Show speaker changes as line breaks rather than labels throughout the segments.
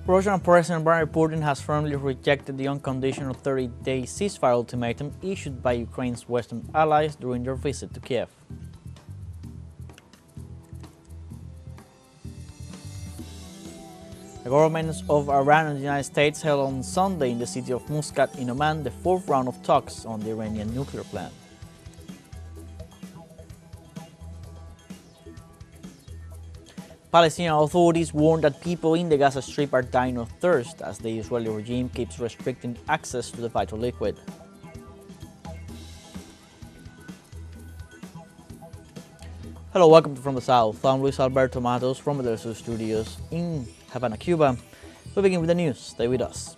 Russian President Vladimir Putin has firmly rejected the unconditional 30-day ceasefire ultimatum issued by Ukraine's Western allies during their visit to Kiev. The governments of Iran and the United States held on Sunday in the city of Muscat in Oman the fourth round of talks on the Iranian nuclear plan. Palestinian authorities warn that people in the Gaza Strip are dying of thirst as the Israeli regime keeps restricting access to the vital liquid. Hello, welcome to From the South. I'm Luis Alberto Matos from the teleSUR studios in Havana, Cuba. We begin with the news. Stay with us.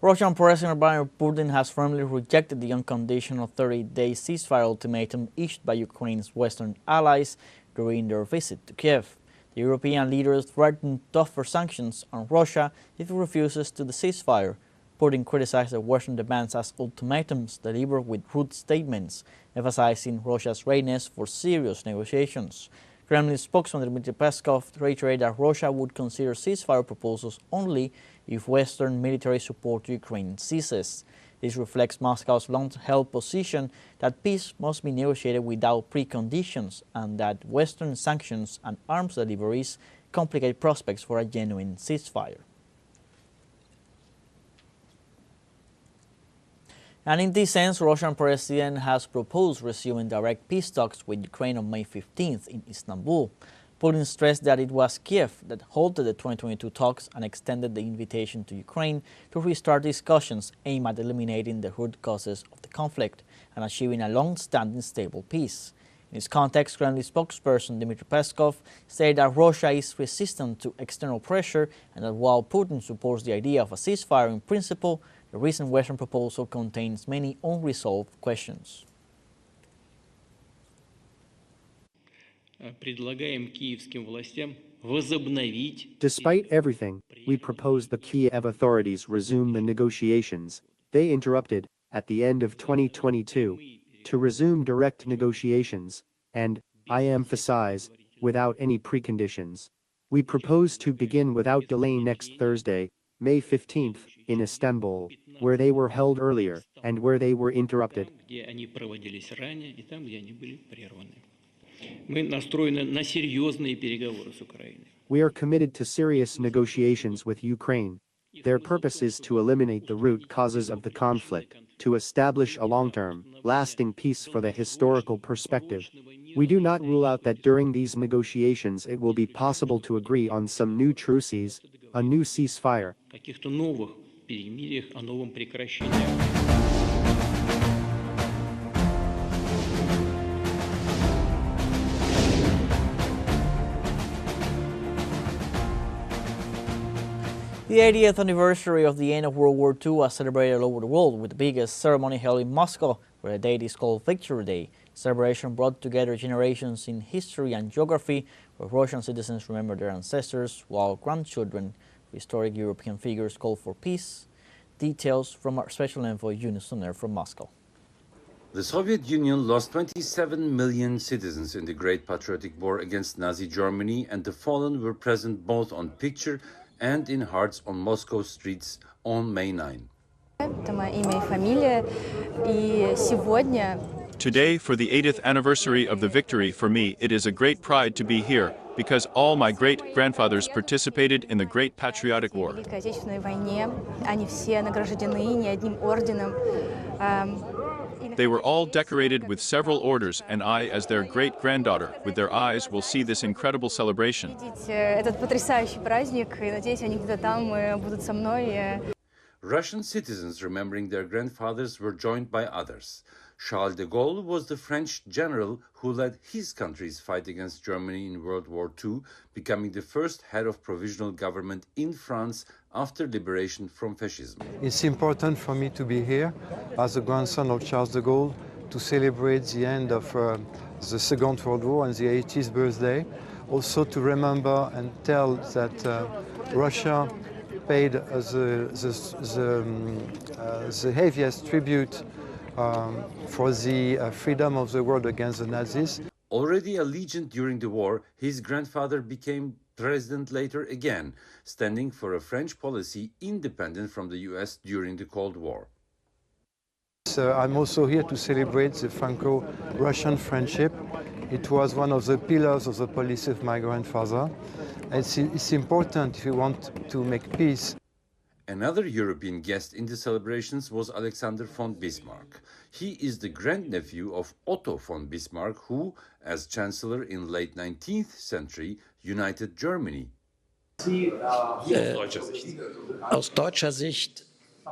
Russian President Vladimir Putin has firmly rejected the unconditional 30-day ceasefire ultimatum issued by Ukraine's Western allies during their visit to Kiev. The European leaders threatened tougher sanctions on Russia if it refuses to the ceasefire. Putin criticized the Western demands as ultimatums delivered with rude statements, emphasizing Russia's readiness for serious negotiations. Kremlin spokesman Dmitry Peskov reiterated that Russia would consider ceasefire proposals only if Western military support to Ukraine ceases. This reflects Moscow's long-held position that peace must be negotiated without preconditions and that Western sanctions and arms deliveries complicate prospects for a genuine ceasefire. And in this sense, Russian President has proposed resuming direct peace talks with Ukraine on May 15th in Istanbul. Putin stressed that it was Kiev that halted the 2022 talks and extended the invitation to Ukraine to restart discussions aimed at eliminating the root causes of the conflict and achieving a long-standing stable peace. In this context, Kremlin spokesperson Dmitry Peskov said that Russia is resistant to external pressure and that while Putin supports the idea of a ceasefire in principle, the recent Western proposal contains many unresolved questions.
Despite everything, we propose the Kiev authorities resume the negotiations they interrupted at the end of 2022 to resume direct negotiations and, I emphasize, without any preconditions. We propose to begin without delay next Thursday, May 15th, in Istanbul, where they were held earlier and where they were interrupted. We are committed to serious negotiations with Ukraine. Their purpose is to eliminate the root causes of the conflict, to establish a long-term, lasting peace for the historical perspective. We do not rule out that during these negotiations it will be possible to agree on some new truces, a new ceasefire.
The 80th anniversary of the end of World War II was celebrated all over the world, with the biggest ceremony held in Moscow, where the date is called Victory Day. The celebration brought together generations in history and geography, where Russian citizens remember their ancestors, while grandchildren of historic European figures called for peace. Details from our special envoy Yunus Soner from Moscow.
The Soviet Union lost 27 million citizens in the Great Patriotic War against Nazi Germany, and the fallen were present both on picture and in hearts on Moscow streets on May 9.
Today, for the 80th anniversary of the victory, for me, it is a great pride to be here, because all my great-grandfathers participated in the Great Patriotic War. They were all decorated with several orders, and I, as their great-granddaughter, with their eyes, will see this incredible celebration.
Russian citizens remembering their grandfathers were joined by others. Charles de Gaulle was the French general who led his country's fight against Germany in World War II, becoming the first head of provisional government in France after liberation from fascism.
It's important for me to be here as a grandson of Charles de Gaulle to celebrate the end of the Second World War and the 80th birthday. Also to remember and tell that Russia paid the heaviest tribute for the freedom of the world against the Nazis.
Already a legend during the war, his grandfather became president later again, standing for a French policy independent from the US during the Cold War.
I'm also here to celebrate the Franco-Russian friendship. It was one of the pillars of the policy of my grandfather. It's important if you want to make peace.
Another European guest in the celebrations was Alexander von Bismarck. He is the grandnephew of Otto von Bismarck, who, as chancellor in late 19th century, united Germany.
Aus deutscher Sicht,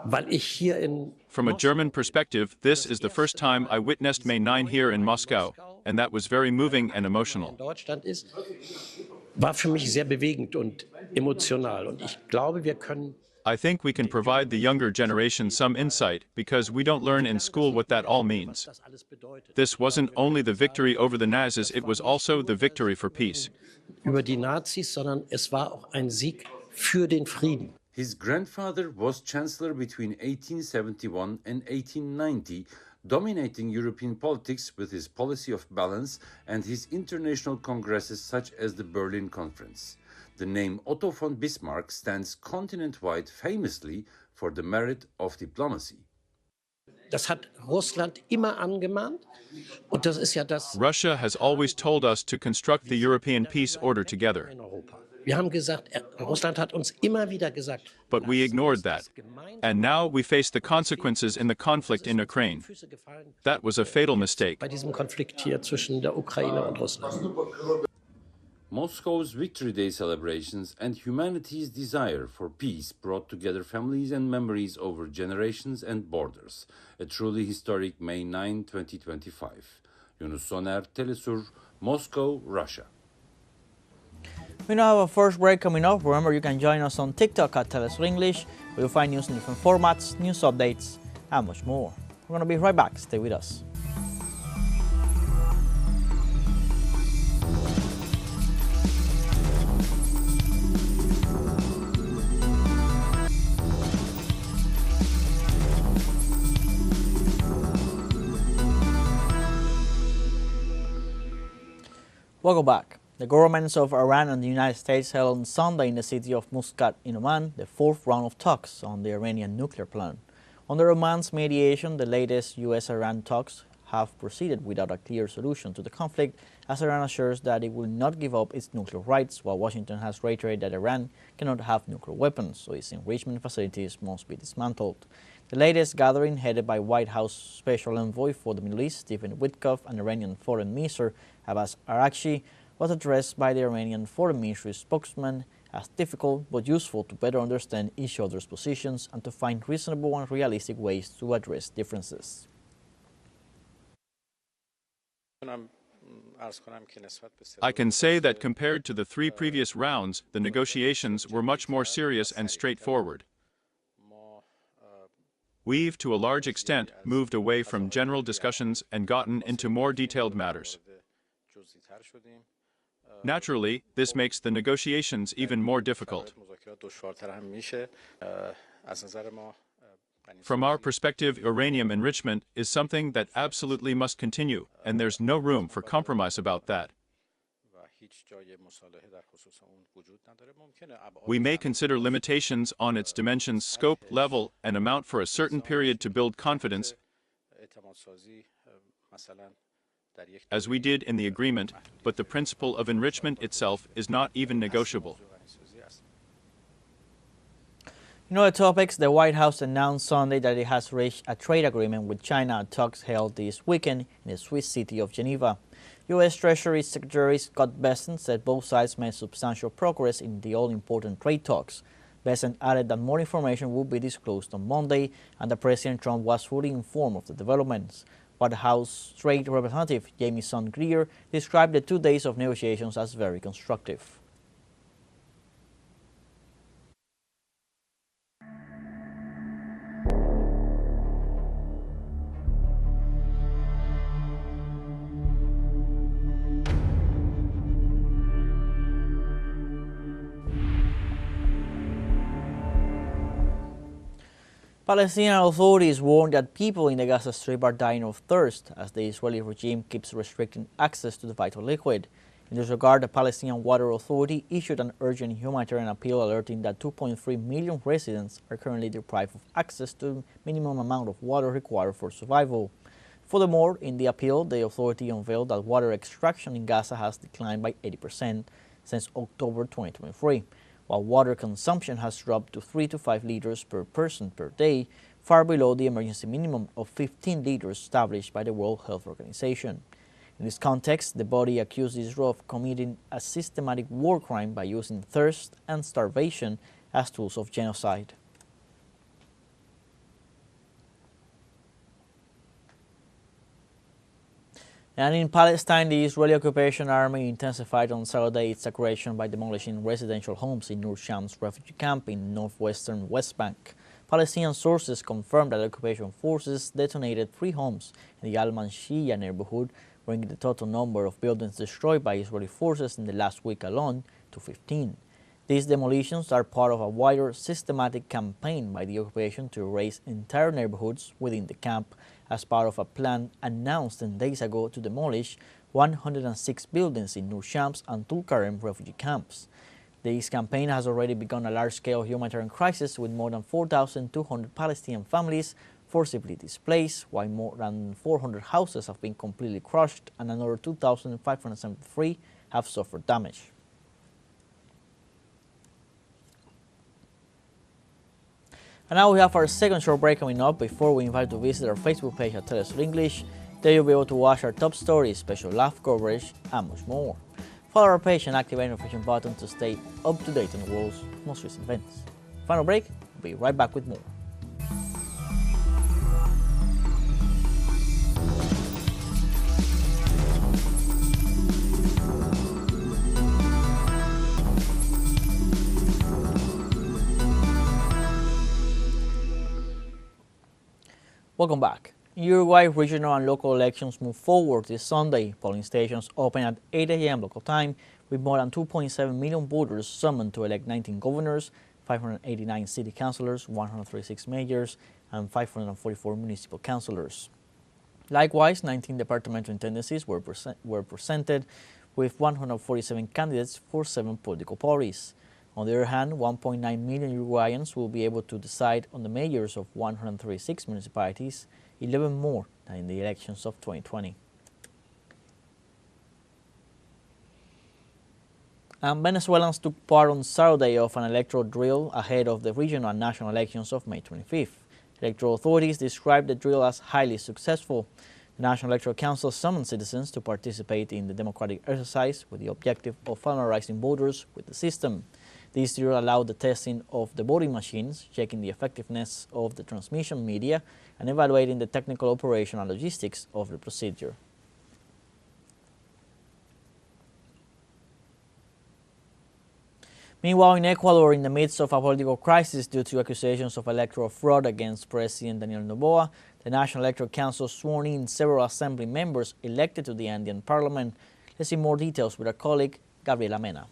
weil ich hier in
From a German perspective, this is the first time I witnessed May 9 here in Moscow, and that was very moving and emotional.
Deutschland ist, war für mich sehr bewegend und emotional. Und ich glaube, wir können.
I think we can provide the younger generation some insight because we don't learn in school what that all means. This wasn't only the victory over the Nazis, it was also the victory for peace.
Über die Nazis, sondern es war auch ein Sieg für den Frieden.
His grandfather was chancellor between 1871 and 1890, dominating European politics with his policy of balance and his international congresses such as the Berlin Conference. The name Otto von Bismarck stands continent-wide famously for the merit of diplomacy.
Das hat Russland immer angemahnt. Und das ist ja das
Russia has always told us to construct the European peace order together.
in Europa. Wir haben gesagt, Russland hat uns immer wieder gesagt.
But we ignored that. And now we face the consequences in the conflict in Ukraine. That was a fatal mistake.
Bei diesem Konflikt hier zwischen der Ukraine und Russland.
Moscow's Victory Day celebrations and humanity's desire for peace brought together families and memories over generations and borders. A truly historic May 9, 2025. Yunus Soner, teleSUR, Moscow, Russia.
We now have a first break coming up. Remember, you can join us on TikTok at teleSUR English, where you'll find news in different formats, news updates, and much more. We're going to be right back. Stay with us. Welcome back. The governments of Iran and the United States held on Sunday in the city of Muscat in Oman the fourth round of talks on the Iranian nuclear plan. Under Oman's mediation, the latest U.S.-Iran talks have proceeded without a clear solution to the conflict, as Iran assures that it will not give up its nuclear rights, while Washington has reiterated that Iran cannot have nuclear weapons, so its enrichment facilities must be dismantled. The latest gathering, headed by White House Special Envoy for the Middle East, Stephen Witkoff, and Iranian Foreign Minister Abbas Araghchi, was addressed by the Iranian Foreign Ministry spokesman as difficult but useful to better understand each other's positions and to find reasonable and realistic ways to address differences.
I can say that compared to the three previous rounds, the negotiations were much more serious and straightforward. We've, to a large extent, moved away from general discussions and gotten into more detailed matters. Naturally, this makes the negotiations even more difficult. From our perspective, uranium enrichment is something that absolutely must continue, and there's no room for compromise about that. We may consider limitations on its dimensions, scope, level, and amount for a certain period to build confidence, as we did in the agreement, but the principle of enrichment itself is not even negotiable.
In other topics, the White House announced Sunday that it has reached a trade agreement with China at talks held this weekend in the Swiss city of Geneva. U.S. Treasury Secretary Scott Bessent said both sides made substantial progress in the all-important trade talks. Bessent added that more information will be disclosed on Monday and that President Trump was fully informed of the developments. White House Trade Representative Jamieson Greer described the 2 days of negotiations as very constructive. Palestinian authorities warn that people in the Gaza Strip are dying of thirst as the Israeli regime keeps restricting access to the vital liquid. In this regard, the Palestinian Water Authority issued an urgent humanitarian appeal alerting that 2.3 million residents are currently deprived of access to the minimum amount of water required for survival. Furthermore, in the appeal, the authority unveiled that water extraction in Gaza has declined by 80% since October 2023. While water consumption has dropped to 3 to 5 liters per person per day, far below the emergency minimum of 15 liters established by the World Health Organization. In this context, the body accused Israel of committing a systematic war crime by using thirst and starvation as tools of genocide. And in Palestine, the Israeli occupation army intensified on Saturday its aggression by demolishing residential homes in Nur Shams refugee camp in northwestern West Bank. Palestinian sources confirmed that occupation forces detonated 3 homes in the Al-Manshiyah neighborhood, bringing the total number of buildings destroyed by Israeli forces in the last week alone to 15. These demolitions are part of a wider systematic campaign by the occupation to erase entire neighborhoods within the camp as part of a plan announced 10 days ago to demolish 106 buildings in Nur Shams and Tulkarem refugee camps. This campaign has already begun a large-scale humanitarian crisis with more than 4,200 Palestinian families forcibly displaced, while more than 400 houses have been completely crushed and another 2,573 have suffered damage. And now we have our second short break coming up before we invite you to visit our Facebook page at teleSUR English. There you'll be able to watch our top stories, special live coverage, and much more. Follow our page and activate the notification button to stay up to date on the world's most recent events. Final break, we'll be right back with more. Welcome back. In Uruguay, regional and local elections move forward this Sunday. Polling stations open at 8 a.m. local time, with more than 2.7 million voters summoned to elect 19 governors, 589 city councilors, 136 mayors, and 544 municipal councilors. Likewise, 19 departmental intendancies were presented, with 147 candidates for 7 political parties. On the other hand, 1.9 million Uruguayans will be able to decide on the mayors of 136 municipalities, 11 more than in the elections of 2020. And Venezuelans took part on Saturday of an electoral drill ahead of the regional and national elections of May 25th. Electoral authorities described the drill as highly successful. The National Electoral Council summoned citizens to participate in the democratic exercise with the objective of familiarizing voters with the system. This drill allowed the testing of the voting machines, checking the effectiveness of the transmission media, and evaluating the technical operation and logistics of the procedure. Meanwhile, in Ecuador, in the midst of a political crisis due to accusations of electoral fraud against President Daniel Noboa, the National Electoral Council sworn in several assembly members elected to the Andean Parliament. Let's see more details with our colleague, Gabriela Mena.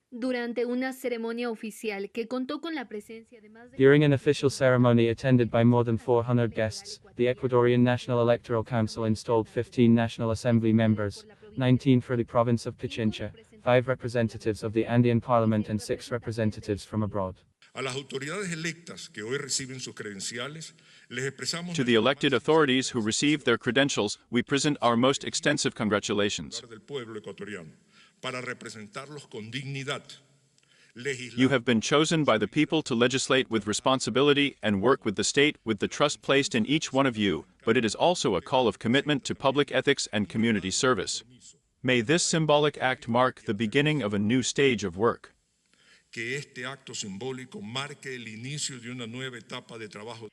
Durante una ceremonia oficial que contó con la presencia de más de...
During an official ceremony attended by more than 400 guests, the Ecuadorian National Electoral Council installed 15 National Assembly members, 19 for the province of Pichincha, 5 representatives of the Andean Parliament and 6 representatives from abroad.
To
the elected authorities who received their credentials, we present our most extensive congratulations. You have been chosen by the people to legislate with responsibility and work with the state with the trust placed in each one of you, but it is also a call of commitment to public ethics and community service. May this symbolic act mark the beginning of a new stage of work.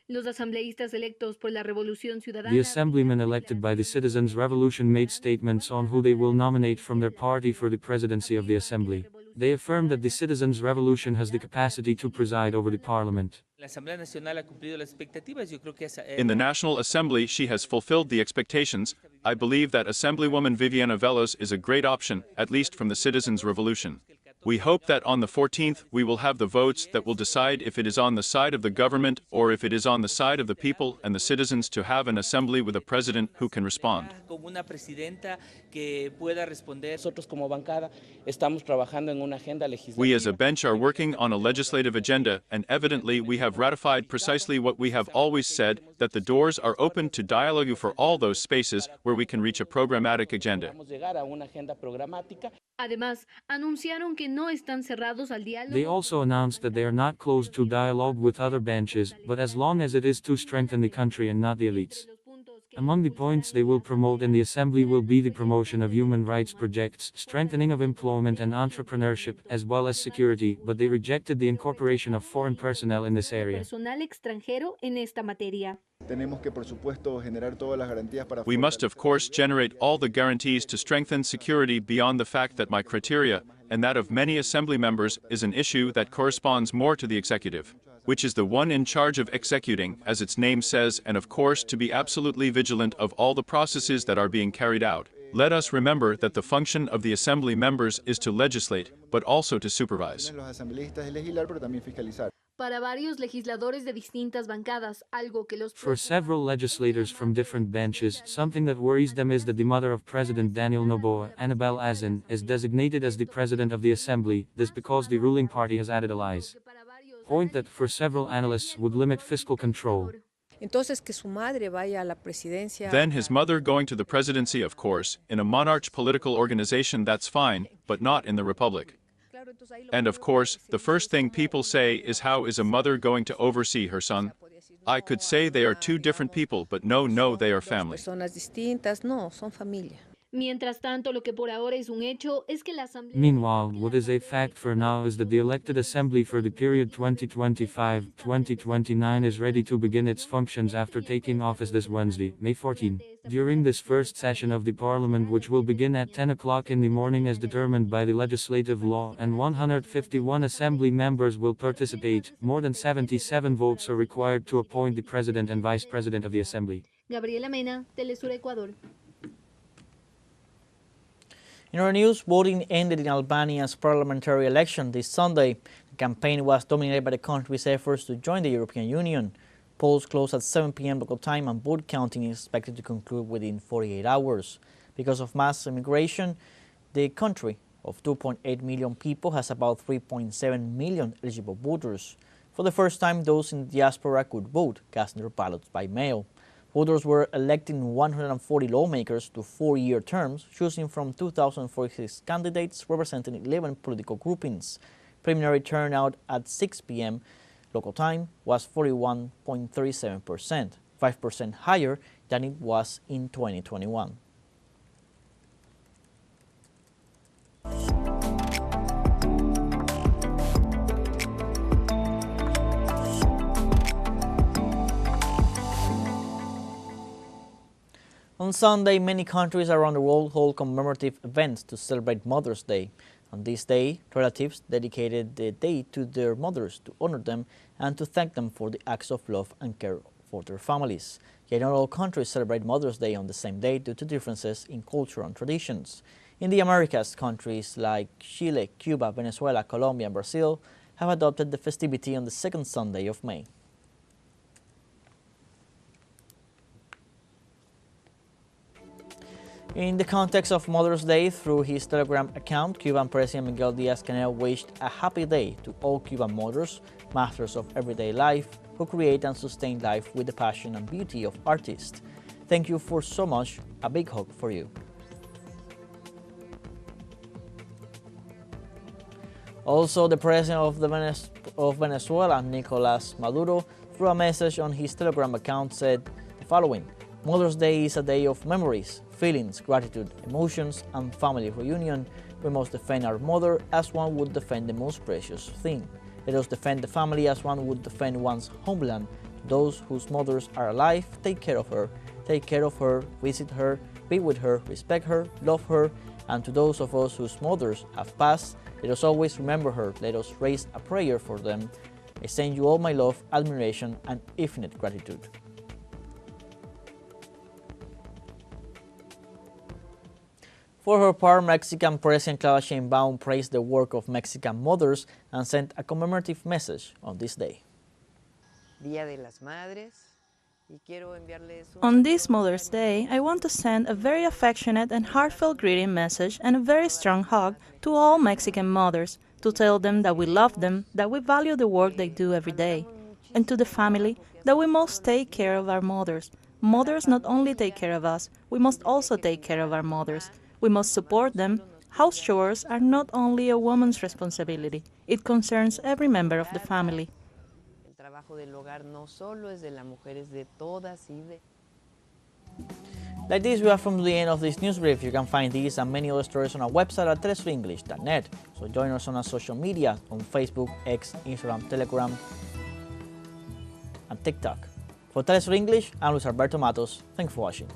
Los asambleístas electos por la Revolución Ciudadana.
The assemblymen elected by the Citizens' Revolution made statements on who they will nominate from their party for the presidency of the assembly. They affirmed that the Citizens' Revolution has the capacity to preside over the parliament.
In the National Assembly, she has fulfilled the expectations. I believe that Assemblywoman Viviana Velos is a great option, at least from the Citizens' Revolution. We hope that on the 14th we will have the votes that will decide if it is on the side of the government or if it is on the side of the people and the citizens to have an assembly with a president who can respond. We as a bench are working on a legislative agenda, and evidently we have ratified precisely what we have always said, that the doors are open to dialogue for all those spaces where we can reach a programmatic agenda.
Además, anunciaron que no están cerrados al diálogo.
They also announced that they are not closed to dialogue with other benches, but as long as it is to strengthen the country and not the elites. Among the points they will promote in the assembly will be the promotion of human rights projects, strengthening of employment and entrepreneurship, as well as security, but they rejected the incorporation of foreign personnel in this area.
Personal extranjero en esta materia.
We must of course generate all the guarantees to strengthen security beyond the fact that my criteria, and that of many assembly members, is an issue that corresponds more to the executive, which is the one in charge of executing, as its name says, and of course to be absolutely vigilant of all the processes that are being carried out. Let us remember that the function of the assembly members is to legislate, but also to supervise.
Para varios legisladores de distintas bancadas, algo que los
For several legislators from different benches, something that worries them is that the mother of President Daniel Noboa, Annabel Azin, is designated as the president of the assembly, this because the ruling party has added allies. Point that for several analysts would limit fiscal control.
Then his mother going to the presidency, of course, in a monarch political organization, that's fine, but not in the republic. And of course, the first thing people say is, how is a mother going to oversee her son? I could say they are two different people, but no, they are family.
Mientras tanto, lo que por ahora es un hecho es que la asamblea.
Meanwhile, what is a fact for now is that the elected assembly for the period 2025-2029 is ready to begin its functions after taking office this Wednesday, May 14. During this first session of the parliament, which will begin at 10 o'clock in the morning as determined by the legislative law, and 151 assembly members will participate, more than 77 votes are required to appoint the president and vice president of the assembly.
Gabriela Mena, teleSUR Ecuador.
In our news, voting ended in Albania's parliamentary election this Sunday. The campaign was dominated by the country's efforts to join the European Union. Polls closed at 7 p.m. local time, and vote counting is expected to conclude within 48 hours. Because of mass immigration, the country of 2.8 million people has about 3.7 million eligible voters. For the first time, those in the diaspora could vote, casting their ballots by mail. Voters were electing 140 lawmakers to 4-year terms, choosing from 2,046 candidates representing 11 political groupings. Preliminary turnout at 6 p.m. local time was 41.37%, 5% higher than it was in 2021. On Sunday, many countries around the world hold commemorative events to celebrate Mother's Day. On this day, relatives dedicated the day to their mothers to honor them and to thank them for the acts of love and care for their families. Yet not all countries celebrate Mother's Day on the same day due to differences in culture and traditions. In the Americas, countries like Chile, Cuba, Venezuela, Colombia, and Brazil have adopted the festivity on the second Sunday of May. In the context of Mother's Day, through his Telegram account, Cuban President Miguel Díaz-Canel wished a happy day to all Cuban mothers, masters of everyday life, who create and sustain life with the passion and beauty of artists. Thank you for so much. A big hug for you. Also, the president of Venezuela, Nicolás Maduro, through a message on his Telegram account, said the following: Mother's Day is a day of memories, feelings, gratitude, emotions, and family reunion. We must defend our mother as one would defend the most precious thing. Let us defend the family as one would defend one's homeland. Those whose mothers are alive, take care of her. Take care of her, visit her, be with her, respect her, love her. And to those of us whose mothers have passed, let us always remember her. Let us raise a prayer for them. I send you all my love, admiration, and infinite gratitude. For her part, Mexican President Claudia Sheinbaum praised the work of Mexican mothers and sent a commemorative message on this day.
On this Mother's Day, I want to send a very affectionate and heartfelt greeting message and a very strong hug to all Mexican mothers, to tell them that we love them, that we value the work they do every day, and to the family that we must take care of our mothers. Mothers not only take care of us, we must also take care of our mothers. We must support them. House chores are not only a woman's responsibility, it concerns every member of the family.
Like this, we have come to the end of this news brief. You can find these and many other stories on our website at telesurenglish.net. So join us on our social media on Facebook, X, Instagram, Telegram, and TikTok. For TeleSUR English, I'm Luis Alberto Matos. Thanks for watching.